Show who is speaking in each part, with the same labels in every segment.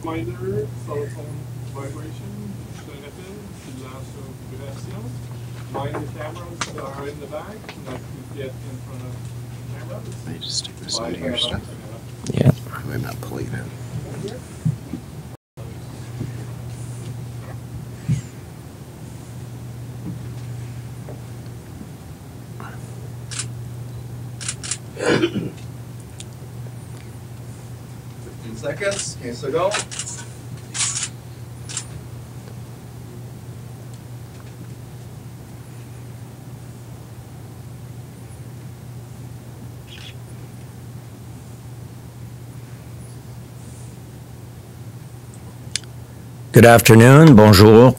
Speaker 1: Reminder, cell phone vibration, je te répète, c'est la vibration. Mind the cameras that are in the back, not to get in front of the cameras.
Speaker 2: Let me just stick this into your stuff.
Speaker 3: Yeah.
Speaker 2: I'm not pulling it out.
Speaker 4: Seconds. Okay, so go.
Speaker 3: Good afternoon, bonjour.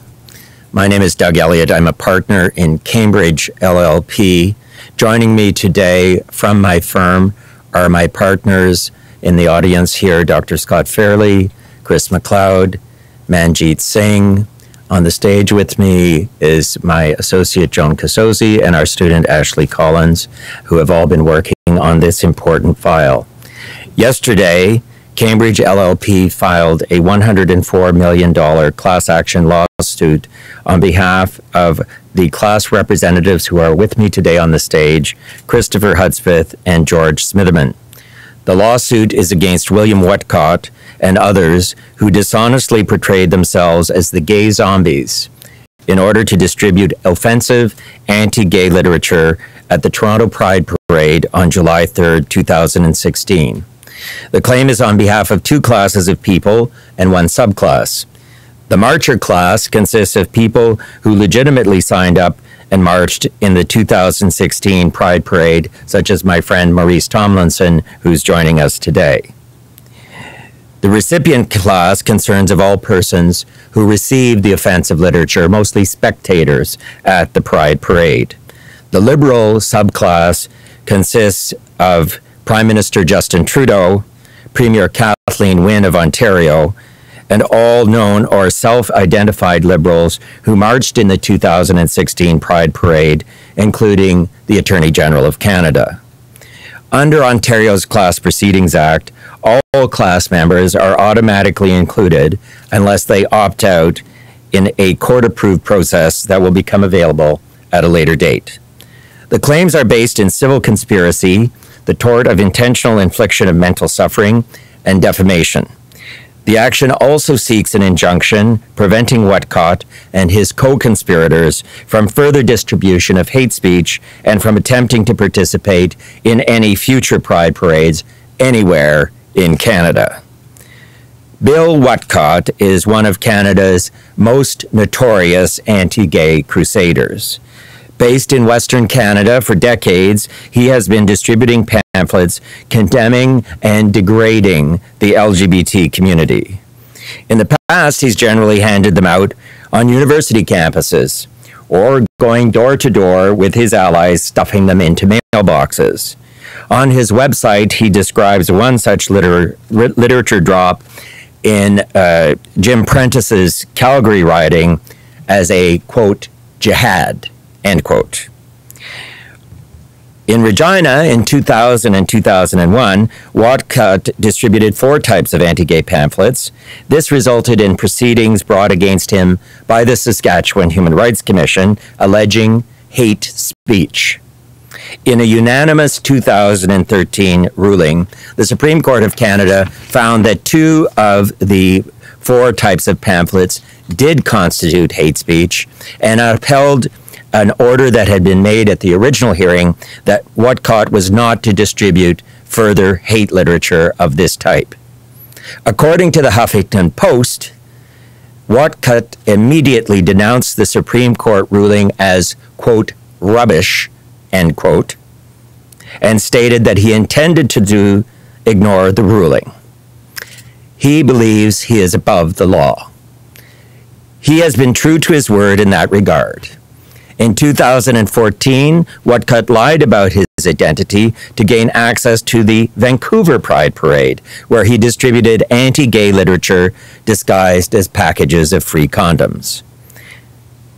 Speaker 3: My name is Doug Elliott. I'm a partner in Cambridge LLP. Joining me today from my firm are my partners in the audience here, Dr. Scott Fairley, Chris McLeod, Manjeet Singh. On the stage with me is my associate, Joan Casozi, and our student, Ashley Collins, who have all been working on this important file. Yesterday, Cambridge LLP filed a $104 million class action lawsuit on behalf of the class representatives who are with me today on the stage, Christopher Hudspeth and George Smitherman. The lawsuit is against William Whatcott and others who dishonestly portrayed themselves as the gay zombies in order to distribute offensive anti-gay literature at the Toronto Pride Parade on July 3rd, 2016. The claim is on behalf of two classes of people and one subclass. The marcher class consists of people who legitimately signed up and marched in the 2016 Pride Parade, such as my friend Maurice Tomlinson, who's joining us today. The recipient class concerns of all persons who received the offensive literature, mostly spectators at the Pride Parade. The liberal subclass consists of Prime Minister Justin Trudeau, Premier Kathleen Wynne of Ontario, and all known or self-identified liberals who marched in the 2016 Pride Parade, including the Attorney General of Canada. Under Ontario's Class Proceedings Act, all class members are automatically included unless they opt out in a court-approved process that will become available at a later date. The claims are based in civil conspiracy, the tort of intentional infliction of mental suffering, and defamation. The action also seeks an injunction preventing Whatcott and his co-conspirators from further distribution of hate speech and from attempting to participate in any future Pride parades anywhere in Canada. Bill Whatcott is one of Canada's most notorious anti-gay crusaders. Based in Western Canada for decades, he has been distributing pamphlets condemning and degrading the LGBT community. In the past, he's generally handed them out on university campuses or going door to door with his allies, stuffing them into mailboxes. On his website, he describes one such literature drop in Jim Prentice's Calgary rioting as a, quote, jihad, end quote. In Regina, in 2000 and 2001, Whatcott distributed 4 types of anti-gay pamphlets. This resulted in proceedings brought against him by the Saskatchewan Human Rights Commission, alleging hate speech. In a unanimous 2013 ruling, the Supreme Court of Canada found that 2 of the 4 types of pamphlets did constitute hate speech and upheld an order that had been made at the original hearing that Whatcott was not to distribute further hate literature of this type. According to the Huffington Post, Whatcott immediately denounced the Supreme Court ruling as, quote, rubbish, end quote, and stated that he intended to ignore the ruling. He believes he is above the law. He has been true to his word in that regard. In 2014, Whatcott lied about his identity to gain access to the Vancouver Pride Parade, where he distributed anti-gay literature disguised as packages of free condoms.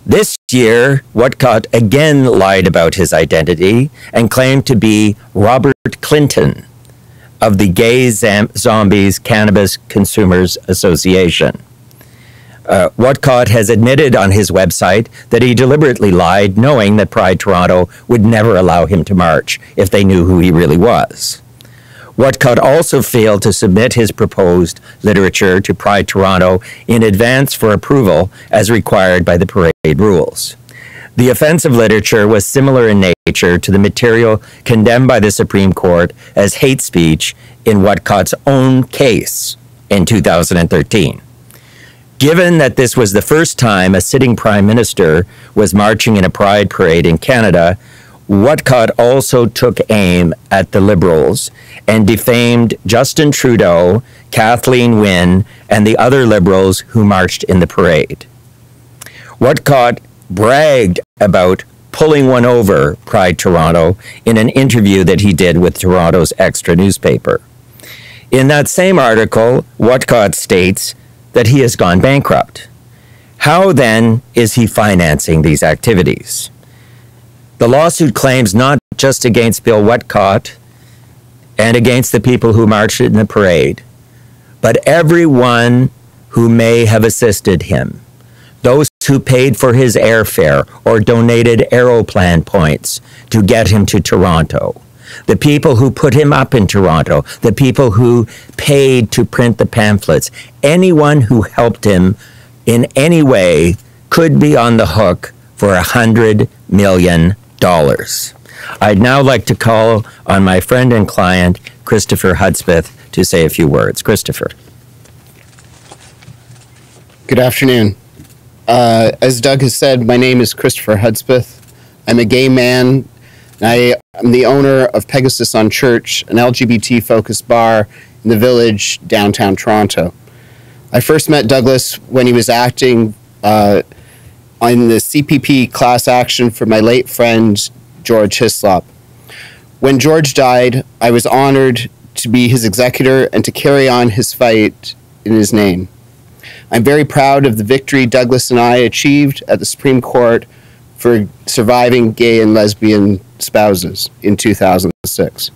Speaker 3: This year, Whatcott again lied about his identity and claimed to be Robert Clinton, of the Gay Zombies Cannabis Consumers Association. Whatcott has admitted on his website that he deliberately lied, knowing that Pride Toronto would never allow him to march if they knew who he really was. Whatcott also failed to submit his proposed literature to Pride Toronto in advance for approval as required by the parade rules. The offensive literature was similar in nature to the material condemned by the Supreme Court as hate speech in Whatcott's own case in 2013. Given that this was the first time a sitting prime minister was marching in a pride parade in Canada, Whatcott also took aim at the Liberals and defamed Justin Trudeau, Kathleen Wynne, and the other Liberals who marched in the parade. Whatcott bragged about pulling one over Pride Toronto in an interview that he did with Toronto's Extra newspaper. In that same article, Whatcott states that he has gone bankrupt. How then is he financing these activities? The lawsuit claims not just against Bill Whatcott and against the people who marched in the parade, but everyone who may have assisted him. Those who paid for his airfare or donated Aeroplan points to get him to Toronto. The people who put him up in Toronto. The people who paid to print the pamphlets. Anyone who helped him in any way could be on the hook for $100 million. I'd now like to call on my friend and client, Christopher Hudspeth, to say a few words. Christopher.
Speaker 2: Good afternoon. As Doug has said, my name is Christopher Hudspeth. I'm a gay man. I am the owner of Pegasus on Church, an LGBT-focused bar in the Village, downtown Toronto. I first met Douglas when he was acting on the CPP class action for my late friend, George Hislop. When George died, I was honored to be his executor and to carry on his fight in his name. I'm very proud of the victory Douglas and I achieved at the Supreme Court for surviving gay and lesbian spouses in 2006.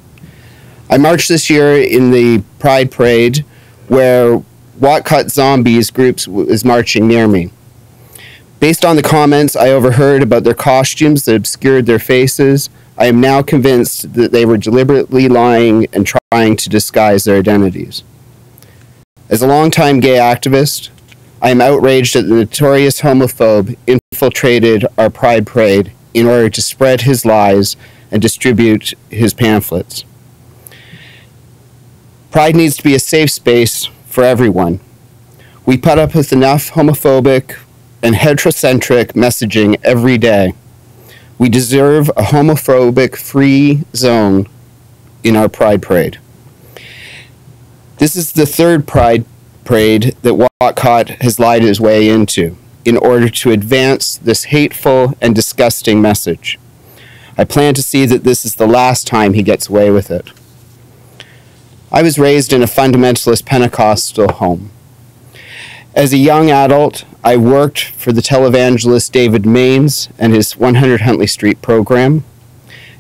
Speaker 2: I marched this year in the Pride Parade where Whatcott Zombies groups is marching near me. Based on the comments I overheard about their costumes that obscured their faces, I am now convinced that they were deliberately lying and trying to disguise their identities. As a longtime gay activist, I am outraged that the notorious homophobe infiltrated our Pride Parade in order to spread his lies and distribute his pamphlets. Pride needs to be a safe space for everyone. We put up with enough homophobic and heterocentric messaging every day. We deserve a homophobic-free zone in our Pride Parade. This is the third Pride Parade that Whatcott has lied his way into in order to advance this hateful and disgusting message. I plan to see that this is the last time he gets away with it. I was raised in a fundamentalist Pentecostal home. As a young adult, I worked for the televangelist David Maines and his 100 Huntley Street program.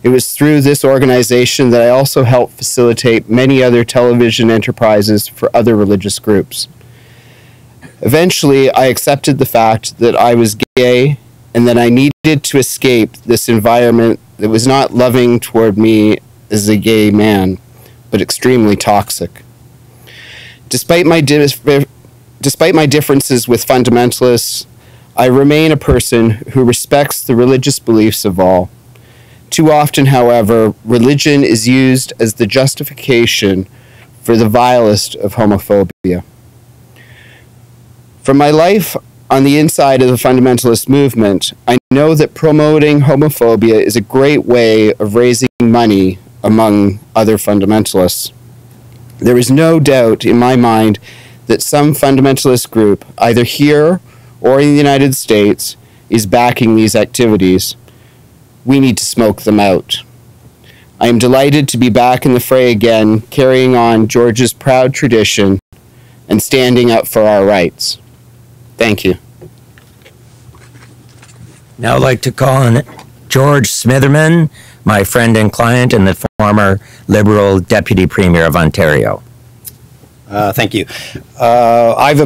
Speaker 2: It was through this organization that I also helped facilitate many other television enterprises for other religious groups. Eventually, I accepted the fact that I was gay and that I needed to escape this environment that was not loving toward me as a gay man, but extremely toxic. Despite my differences with fundamentalists, I remain a person who respects the religious beliefs of all. Too often, however, religion is used as the justification for the vilest of homophobia. From my life on the inside of the fundamentalist movement, I know that promoting homophobia is a great way of raising money among other fundamentalists. There is no doubt in my mind that some fundamentalist group, either here or in the United States, is backing these activities. We need to smoke them out. I am delighted to be back in the fray again, carrying on George's proud tradition and standing up for our rights. Thank you.
Speaker 3: Now I'd like to call on George Smitherman, my friend and client and the former Liberal Deputy Premier of Ontario.
Speaker 5: Thank you. I've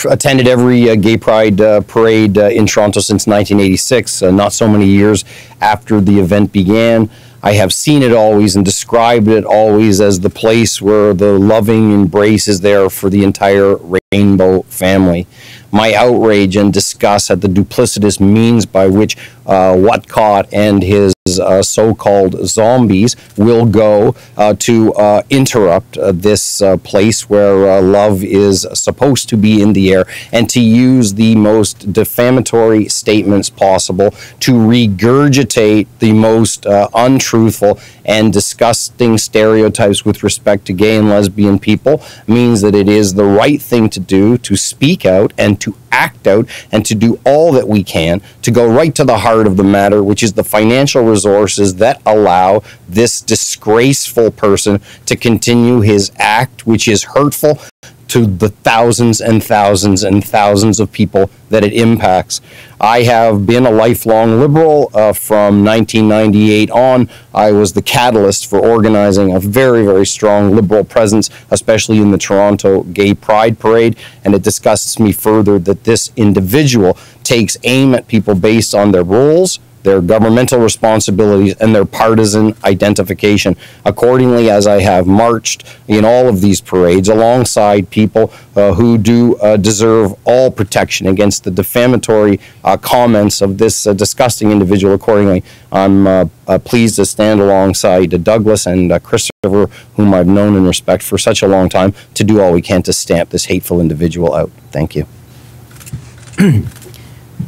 Speaker 5: attended every gay pride parade in Toronto since 1986, not so many years after the event began. I have seen it always and described it always as the place where the loving embrace is there for the entire rainbow family. My outrage and disgust at the duplicitous means by which Whatcott and his so-called zombies will go to interrupt this place where love is supposed to be in the air, and to use the most defamatory statements possible to regurgitate the most untruthful and disgusting stereotypes with respect to gay and lesbian people means that it is the right thing to do, to speak out and to act out and to do all that we can to go right to the heart of the matter, which is the financial resources that allow this disgraceful person to continue his act, which is hurtful to the thousands and thousands and thousands of people that it impacts. I have been a lifelong Liberal from 1998 on. I was the catalyst for organizing a very, very strong Liberal presence, especially in the Toronto Gay Pride Parade, and it disgusts me further that this individual takes aim at people based on their roles, their governmental responsibilities, and their partisan identification. Accordingly, as I have marched in all of these parades alongside people who do deserve all protection against the defamatory comments of this disgusting individual, accordingly, I'm pleased to stand alongside Douglas and Christopher, whom I've known and respect for such a long time, to do all we can to stamp this hateful individual out. Thank you.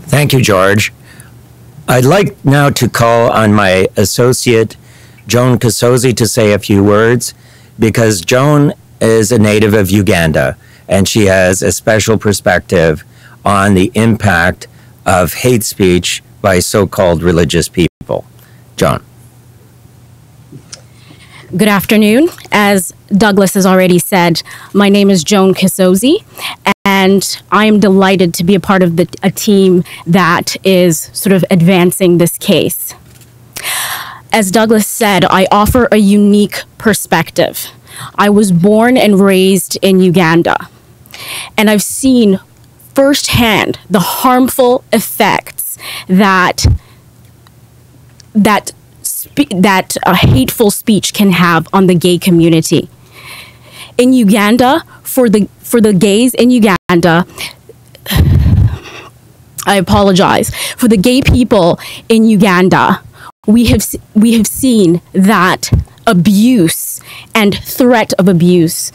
Speaker 3: Thank you, George. I'd like now to call on my associate, Joan Kasozi, to say a few words, because Joan is a native of Uganda, and she has a special perspective on the impact of hate speech by so-called religious people. Joan.
Speaker 6: Good afternoon. As Douglas has already said, my name is Joan Kasozi, and I am delighted to be a part of a team that is sort of advancing this case. As Douglas said, I offer a unique perspective. I was born and raised in Uganda, and I've seen firsthand the harmful effects that hateful speech can have on the gay community. In Uganda, for the gays in Uganda, I apologize, for the gay people in Uganda, we have seen that abuse and threat of abuse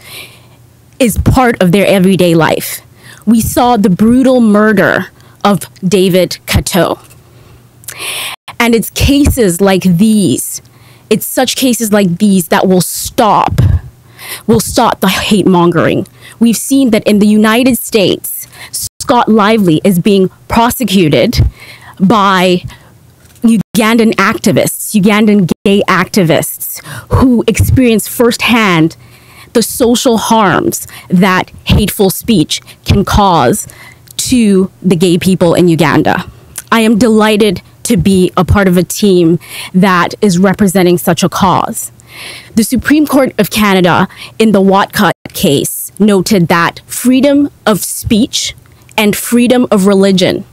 Speaker 6: is part of their everyday life. We saw the brutal murder of David Kato. And it's cases like these, it's such cases like these that will stop the hate mongering. We've seen that in the United States, Scott Lively is being prosecuted by Ugandan activists, Ugandan gay activists, who experience firsthand the social harms that hateful speech can cause to the gay people in Uganda. I am delighted to be a part of a team that is representing such a cause. The Supreme Court of Canada in the Whatcott case noted that freedom of speech and freedom of religion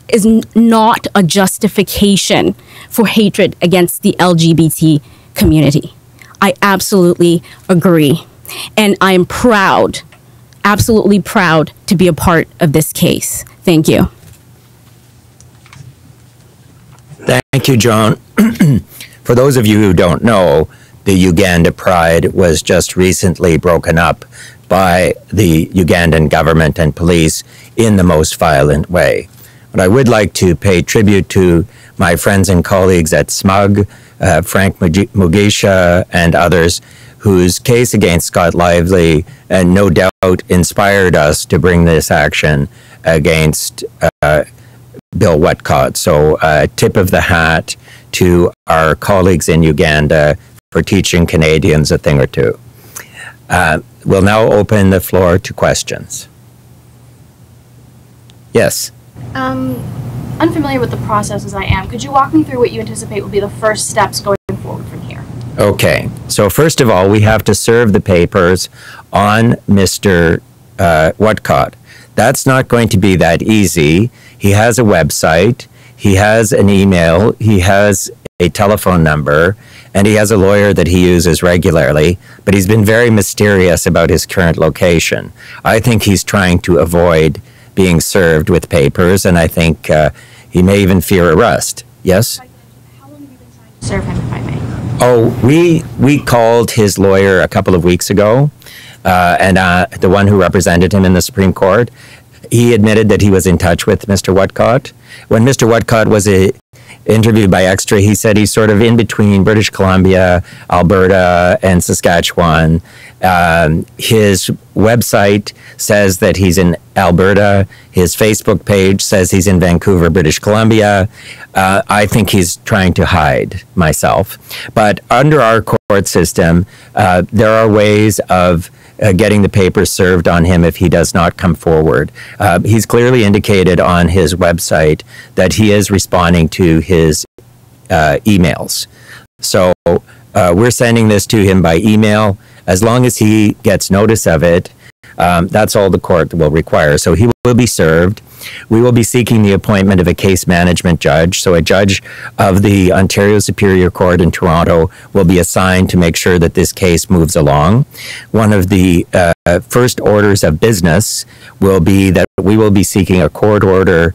Speaker 6: is not a justification for hatred against the LGBT community. I absolutely agree. And I am proud, absolutely proud to be a part of this case. Thank you.
Speaker 3: Thank you, Joan. For those of you who don't know, the Uganda Pride was just recently broken up by the Ugandan government and police in the most violent way. But I would like to pay tribute to my friends and colleagues at SMUG, Frank Mugisha and others, whose case against Scott Lively no doubt inspired us to bring this action against Bill Whatcott. So tip of the hat to our colleagues in Uganda for teaching Canadians a thing or two. We'll now open the floor to questions. Yes.
Speaker 7: Unfamiliar with the process as I am, could you walk me through what you anticipate will be the first steps going forward?
Speaker 3: Okay, so first of all, we have to serve the papers on Mr. Whatcott. That's not going to be that easy. He has a website, he has an email, he has a telephone number, and he has a lawyer that he uses regularly, but he's been very mysterious about his current location. I think he's trying to avoid being served with papers, and I think he may even fear arrest. Yes?
Speaker 6: How long have you been trying to serve him, if I may?
Speaker 3: Oh, we called his lawyer a couple of weeks ago, and the one who represented him in the Supreme Court, he admitted that he was in touch with Mr. Whatcott. When Mr. Whatcott was interviewed by Extra, he said he's sort of in between British Columbia, Alberta, and Saskatchewan. His website says that he's in Alberta. His Facebook page says he's in Vancouver, British Columbia. I think he's trying to hide myself. But under our court system, there are ways of getting the papers served on him if he does not come forward. He's clearly indicated on his website that he is responding to his emails. So we're sending this to him by email. As long as he gets notice of it, that's all the court will require. So he will be served. We will be seeking the appointment of a case management judge. So a judge of the Ontario Superior Court in Toronto will be assigned to make sure that this case moves along. One of the first orders of business will be that we will be seeking a court order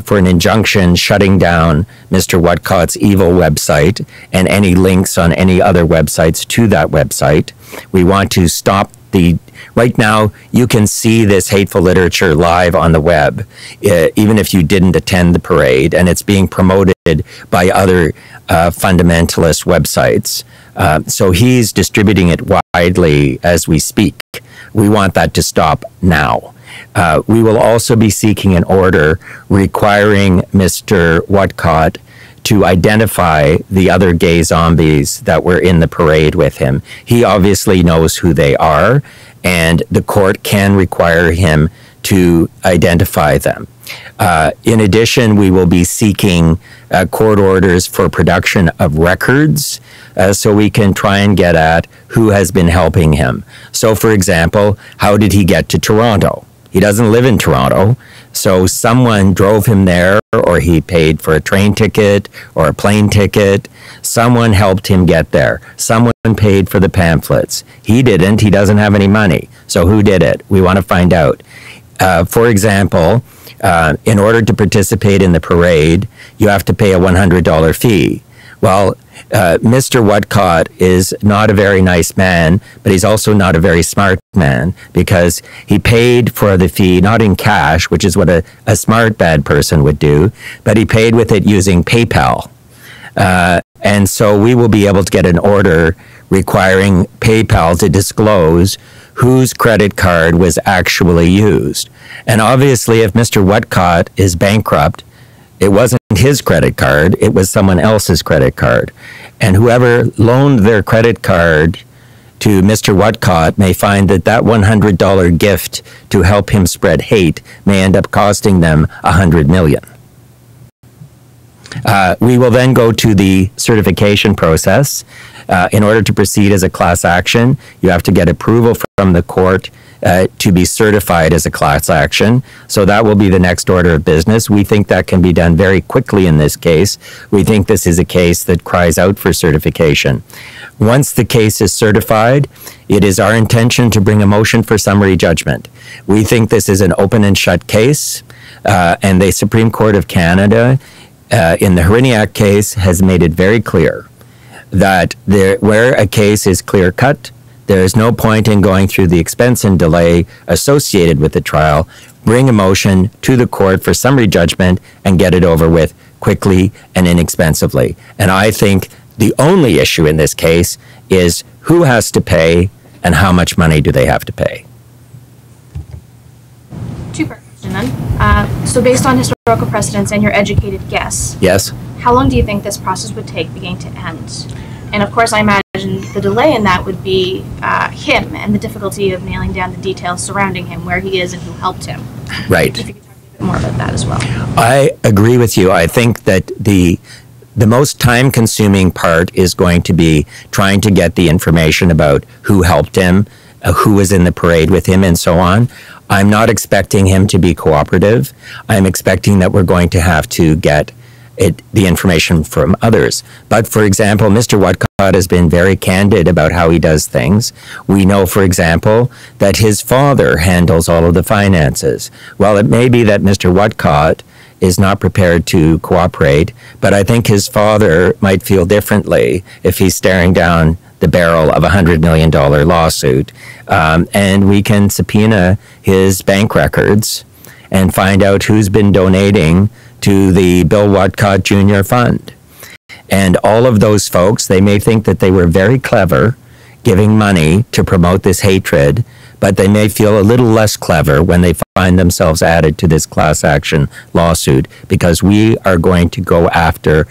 Speaker 3: for an injunction shutting down Mr. Whatcott's evil website and any links on any other websites to that website. We want to stop right now, you can see this hateful literature live on the web, even if you didn't attend the parade, and it's being promoted by other fundamentalist websites. So he's distributing it widely as we speak. We want that to stop now. We will also be seeking an order requiring Mr. Whatcott to identify the other gay zombies that were in the parade with him. He obviously knows who they are, and the court can require him to identify them. In addition, we will be seeking court orders for production of records so we can try and get at who has been helping him. So, for example, how did he get to Toronto? He doesn't live in Toronto, so someone drove him there, or he paid for a train ticket or a plane ticket. Someone helped him get there. Someone paid for the pamphlets. He didn't. He doesn't have any money. So who did it? We want to find out. For example, in order to participate in the parade, you have to pay a $100 fee. Well, Mr. Whatcott is not a very nice man, but he's also not a very smart man, because he paid for the fee not in cash, which is what a smart bad person would do, but he paid with it using PayPal. And so we will be able to get an order requiring PayPal to disclose whose credit card was actually used. And obviously, if Mr. Whatcott is bankrupt, it wasn't his credit card, it was someone else's credit card. And whoever loaned their credit card to Mr. Whatcott may find that that $100 gift to help him spread hate may end up costing them $100 million. We will then go to the certification process. In order to proceed as a class action, you have to get approval from the court to be certified as a class action. So that will be the next order of business. We think that can be done very quickly in this case. We think this is a case that cries out for certification. Once the case is certified, it is our intention to bring a motion for summary judgment. We think this is an open and shut case, and the Supreme Court of Canada, in the Hryniak case, has made it very clear that where a case is clear-cut, there is no point in going through the expense and delay associated with the trial. Bring a motion to the court for summary judgment and get it over with quickly and inexpensively. And I think the only issue in this case is who has to pay and how much money do they have to pay.
Speaker 7: Two-part question then. So based on historical precedents and your educated guess,
Speaker 3: Yes?
Speaker 7: how long do you think this process would take beginning to end? And of course, I imagine the delay in that would be him and the difficulty of nailing down the details surrounding him, where he is and who helped him.
Speaker 3: Right.
Speaker 7: If you could talk a bit more about that as well.
Speaker 3: I agree with you. I think that the The most time-consuming part is going to be trying to get the information about who helped him, who was in the parade with him, and so on. I'm not expecting him to be cooperative. I'm expecting that we're going to have to get the information from others. But for example, Mr. Whatcott has been very candid about how he does things. We know, for example, that his father handles all of the finances. Well, it may be that Mr. Whatcott is not prepared to cooperate, but I think his father might feel differently if he's staring down the barrel of $100 million lawsuit. And we can subpoena his bank records and find out who's been donating to the Bill Whatcott Jr. Fund. And all of those folks, they may think that they were very clever giving money to promote this hatred, but they may feel a little less clever when they find themselves added to this class action lawsuit, because we are going to go after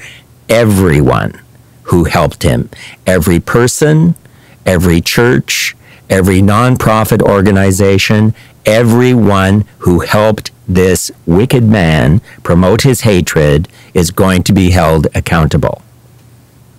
Speaker 3: everyone who helped him. Every person, every church, every nonprofit organization, everyone who helped this wicked man promote his hatred is going to be held accountable.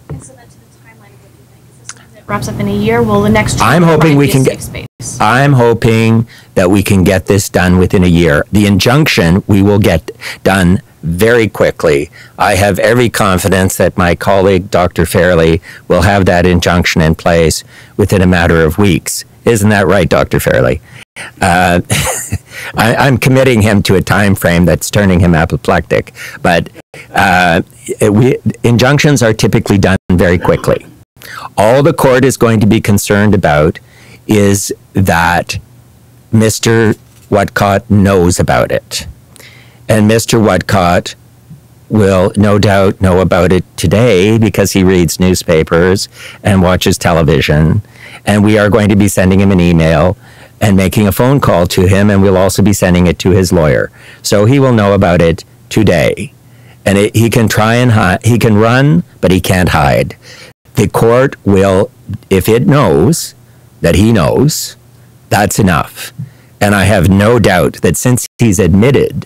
Speaker 7: And so then to the timeline, what do you think? Is this something that wraps up in a year? Will the next
Speaker 3: I'm hoping we can
Speaker 7: get
Speaker 3: get. I'm hoping that we can get this done within a year. The injunction we will get done very quickly. I have every confidence that my colleague, Dr. Fairley, will have that injunction in place within a matter of weeks. Isn't that right, Dr. Fairley? I'm committing him to a time frame that's turning him apoplectic, but injunctions are typically done very quickly. All the court is going to be concerned about is that Mr. Whatcott knows about it. And Mr. Whatcott will no doubt know about it today because he reads newspapers and watches television. And we are going to be sending him an email and making a phone call to him, and we'll also be sending it to his lawyer. So he will know about it today. And he can try and hide. He can run, but he can't hide. The court will, if it knows that he knows, that's enough. And I have no doubt that since he's admitted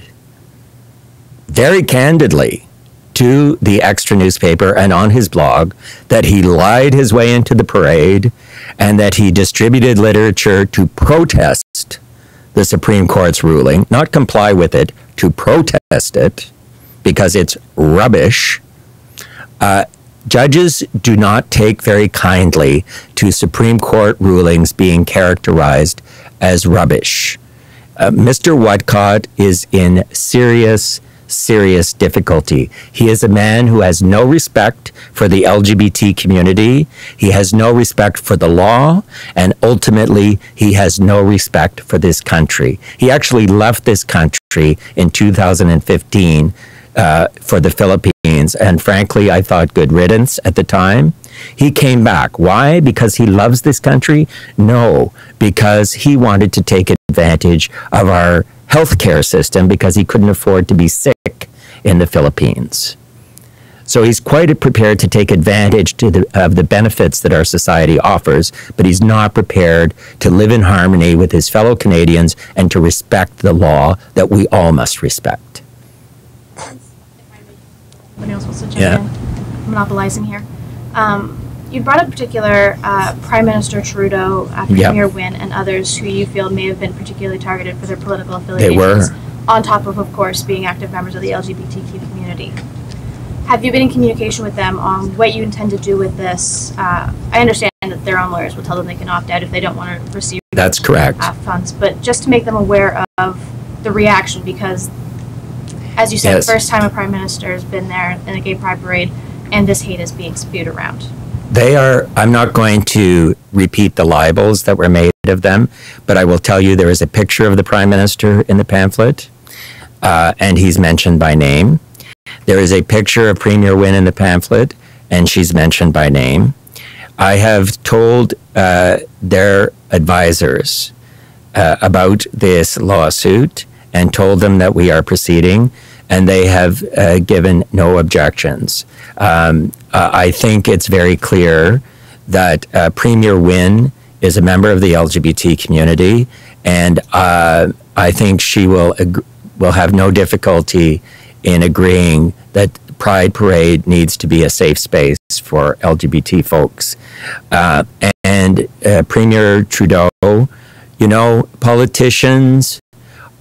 Speaker 3: very candidly to the Extra newspaper and on his blog that he lied his way into the parade and that he distributed literature to protest the Supreme Court's ruling, not comply with it, to protest it because it's rubbish. Judges do not take very kindly to Supreme Court rulings being characterized as rubbish. Mr. Whatcott is in serious difficulty. He is a man who has no respect for the LGBT community. He has no respect for the law, and ultimately, he has no respect for this country. He actually left this country in 2015 for the Philippines, and frankly, I thought good riddance at the time. He came back. Why? Because he loves this country? No, because he wanted to take advantage of our healthcare system because he couldn't afford to be sick in the Philippines. So he's quite prepared to take advantage of the benefits that our society offers, but he's not prepared to live in harmony with his fellow Canadians and to respect the law that we all must respect.
Speaker 7: Anybody else wants to jump in? Monopolizing here. You brought up particular Prime Minister Trudeau, Premier Wynne, and others who you feel may have been particularly targeted for their political affiliations.
Speaker 3: They were.
Speaker 7: On top of course, being active members of the LGBTQ community. Have you been in communication with them on what you intend to do with this? I understand that their own lawyers will tell them they can opt out if they don't want to receive.
Speaker 3: That's correct.
Speaker 7: Funds, but just to make them aware of the reaction, because, as you said,
Speaker 3: Yes.
Speaker 7: the first time a Prime Minister has been there in a gay pride parade, and this hate is being spewed around.
Speaker 3: They are, I'm not going to repeat the libels that were made of them, but I will tell you there is a picture of the Prime Minister in the pamphlet, and he's mentioned by name. There is a picture of Premier Wynne in the pamphlet, and she's mentioned by name. I have told their advisors about this lawsuit and told them that we are proceeding, and they have given no objections. I think it's very clear that Premier Wynne is a member of the LGBT community, and I think she will have no difficulty in agreeing that Pride Parade needs to be a safe space for LGBT folks. And Premier Trudeau, you know, politicians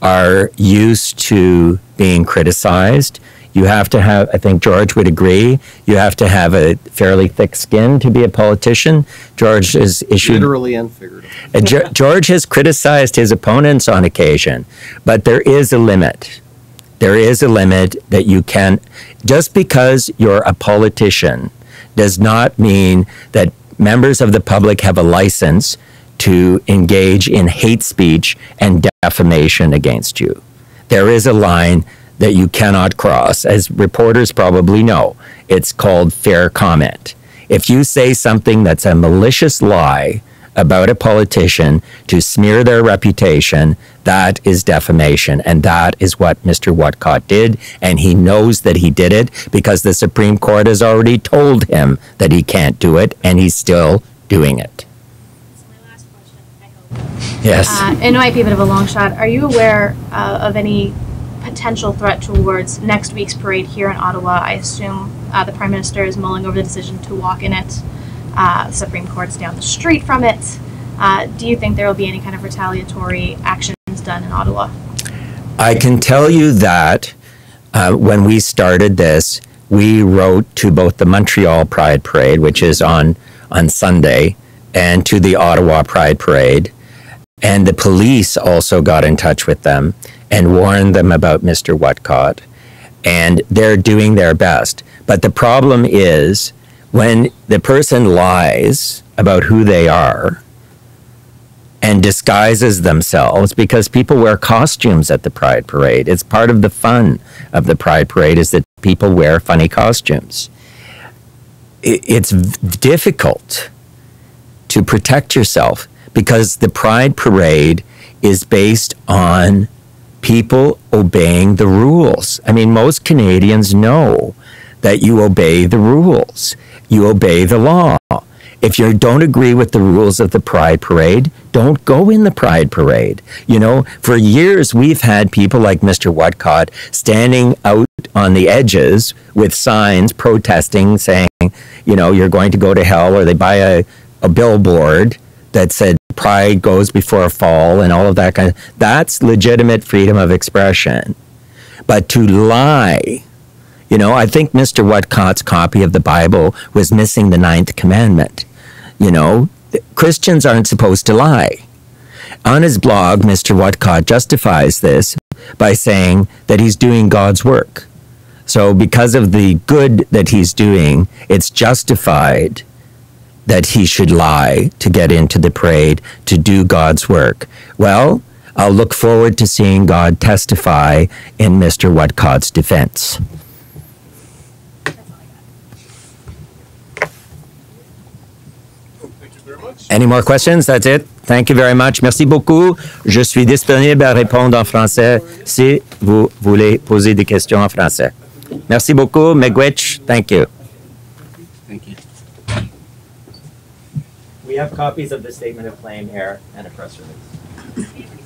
Speaker 3: are used to being criticized. You have to have, I think George would agree, you have to have a fairly thick skin to be a politician. George has issued...
Speaker 5: Literally and figuratively.
Speaker 3: George has criticized his opponents on occasion, but there is a limit. There is a limit that you can... Just because you're a politician does not mean that members of the public have a license to engage in hate speech and defamation against you. There is a line that you cannot cross. As reporters probably know, it's called fair comment. If you say something that's a malicious lie about a politician to smear their reputation, that is defamation. And that is what Mr. Whatcott did. And he knows that he did it because the Supreme Court has already told him that he can't do it, and he's still doing it. Yes.
Speaker 7: It might be a bit of a long shot. Are you aware of any potential threat towards next week's parade here in Ottawa? I assume the Prime Minister is mulling over the decision to walk in it. The Supreme Court's down the street from it. Do you think there will be any kind of retaliatory actions done in Ottawa?
Speaker 3: I can tell you that when we started this, we wrote to both the Montreal Pride Parade, which is on Sunday, and to the Ottawa Pride Parade. And the police also got in touch with them and warned them about Mr. Whatcott. And they're doing their best. But the problem is when the person lies about who they are and disguises themselves, because people wear costumes at the Pride Parade. It's part of the fun of the Pride Parade is that people wear funny costumes. It's difficult to protect yourself because the Pride Parade is based on people obeying the rules. I mean, most Canadians know that you obey the rules. You obey the law. If you don't agree with the rules of the Pride Parade, don't go in the Pride Parade. You know, for years we've had people like Mr. Whatcott standing out on the edges with signs protesting, saying, you know, you're going to go to hell, or they buy a billboard that said pride goes before a fall and all of that kind of... That's legitimate freedom of expression. But to lie... You know, I think Mr. Whatcott's copy of the Bible was missing the 9th commandment. You know, Christians aren't supposed to lie. On his blog, Mr. Whatcott justifies this by saying that he's doing God's work. So because of the good that he's doing, it's justified that he should lie to get into the parade to do God's work. Well, I'll look forward to seeing God testify in Mr. Whatcott's defense. Any more questions? That's it. Thank you very much. Merci beaucoup. Je suis disponible à répondre en français si vous voulez poser des questions en français. Merci beaucoup. Miigwech. Thank you.
Speaker 2: Thank you.
Speaker 3: We have copies of the statement of claim here and a press release.